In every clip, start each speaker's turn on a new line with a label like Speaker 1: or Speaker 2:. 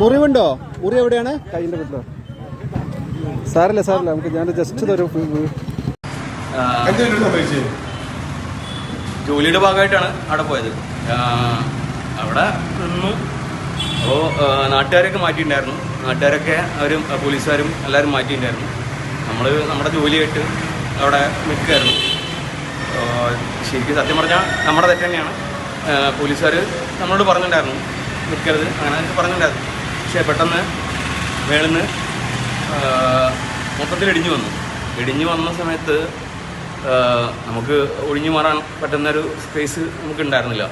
Speaker 1: മുറിവുണ്ടോ? മുറി എവിടെയാണ്? കൈയിൻ്റെ വീട്ടിലോ? സാറില്ല നമുക്ക് ഞാൻ ജസ്റ്റ് ഇതൊരു
Speaker 2: ജോലിയുടെ ഭാഗമായിട്ടാണ് അവിടെ പോയത്. അവിടെ നിന്നു. അപ്പോൾ നാട്ടുകാരൊക്കെ മാറ്റിയിട്ടുണ്ടായിരുന്നു. നാട്ടുകാരൊക്കെ അവരും പോലീസുകാരും എല്ലാവരും മാറ്റിയിട്ടുണ്ടായിരുന്നു. നമ്മുടെ ജോലിയായിട്ട് അവിടെ നിൽക്കുകയായിരുന്നു. ശരിക്കും സത്യം പറഞ്ഞാൽ നമ്മുടെ തെറ്റ് തന്നെയാണ്. പോലീസുകാർ നമ്മളോട് പറഞ്ഞിട്ടുണ്ടായിരുന്നു നിൽക്കരുത്, അങ്ങനെ പറഞ്ഞിട്ടുണ്ടായിരുന്നു. പക്ഷേ പെട്ടെന്ന് മേളിന്ന് മൊത്തത്തിൽ ഇടിഞ്ഞു വന്ന സമയത്ത് നമുക്ക് ഒഴിഞ്ഞു മാറാൻ പറ്റുന്നൊരു സ്പേസ് നമുക്ക് ഉണ്ടായിരുന്നില്ല.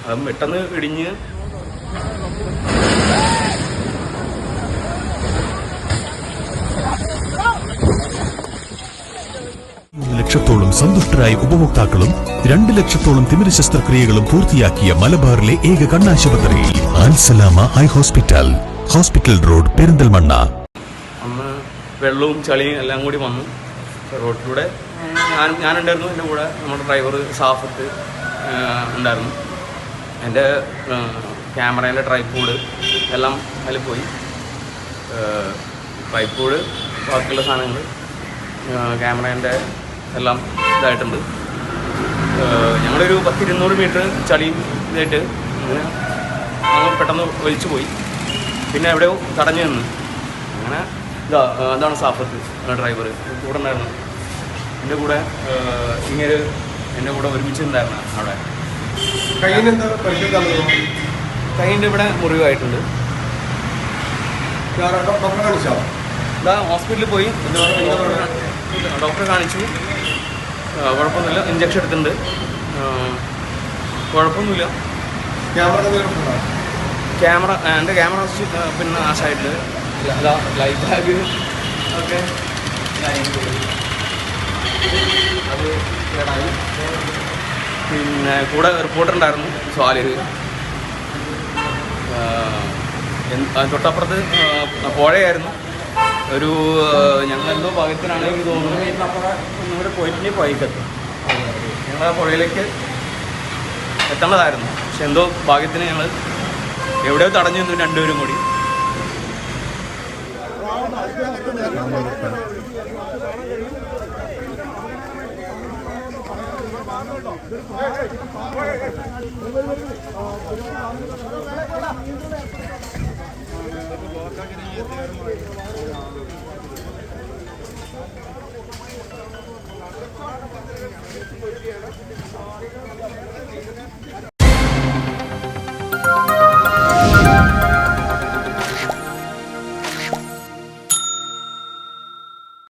Speaker 2: അത് പെട്ടെന്ന് ഇടിഞ്ഞ്
Speaker 3: ലക്ഷത്തോളം സന്തുഷ്ടരായ ഉപഭോക്താക്കളും 2 ലക്ഷത്തോളം തിമിര ശസ്ത്രക്രിയകളും പൂർത്തിയാക്കിയ മലബാറിലെ ഏക കണ്ണാശുപത്രി Alsalama eye hospital, hospital road, Perinthalmanna.
Speaker 2: അന്ന് വെള്ളവും ചളിയും എല്ലാം കൂടി വന്നു. റോഡിലൂടെ ഞാനുണ്ടായിരുന്നു, എൻ്റെ കൂടെ നമ്മുടെ ഡ്രൈവർ സാഫത്ത് ഉണ്ടായിരുന്നു. എൻ്റെ ക്യാമറേൻ്റെ ട്രൈപോഡ് എല്ലാം അതിൽ പോയി. ട്രൈപോഡ്, ബാക്കിയുള്ള സാധനങ്ങൾ, ക്യാമറേൻ്റെ എല്ലാം ഇതായിട്ടുണ്ട്. ഞങ്ങളൊരു 10-200 മീറ്റർ ചളിയും ഇതായിട്ട് അങ്ങനെ പെട്ടെന്ന് വലിച്ചു പോയി. പിന്നെ എവിടെയോ തടഞ്ഞു നിന്ന് അങ്ങനെ അതാണ് സാഫത്ത് ഡ്രൈവർ കൂടെ ഉണ്ടായിരുന്നു. എൻ്റെ കൂടെ ഇങ്ങനെ എൻ്റെ കൂടെ ഒരുമിച്ചിട്ടുണ്ടായിരുന്നു. അവിടെ കൈയിൻ്റെ ഇവിടെ മുറിവായിട്ടുണ്ട്. ഇതാ ഹോസ്പിറ്റലിൽ പോയി ഡോക്ടറെ കാണിച്ചു. കുഴപ്പമൊന്നുമില്ല. ഇഞ്ചക്ഷൻ എടുത്തിട്ടുണ്ട്. കുഴപ്പമൊന്നുമില്ല. ക്യാമറ എൻ്റെ ക്യാമറ പിന്നെ നാശമായിട്ടുണ്ട്. ലൈറ്റ് ബാഗ് ഒക്കെ അത് കേടായി. പിന്നെ കൂടെ റിപ്പോർട്ടർ ഉണ്ടായിരുന്നു സ്വാലിഹ്. തൊട്ടപ്പുറത്ത് പുഴയായിരുന്നു. ഒരു ഞങ്ങളെന്തോ ഭാഗത്തിനാണ് എനിക്ക് തോന്നുന്നത് ഒന്നുകൂടെ പോയിട്ടുണ്ടെങ്കിൽ പുഴയ്ക്കെത്തും. ഞങ്ങൾ ആ പുഴയിലേക്ക് എത്തേണ്ടതായിരുന്നു. പക്ഷെ എന്തോ ഭാഗ്യത്തിന് ഞങ്ങൾ എവിടെയോ തടഞ്ഞു നിന്നു രണ്ടുപേരും കൂടി.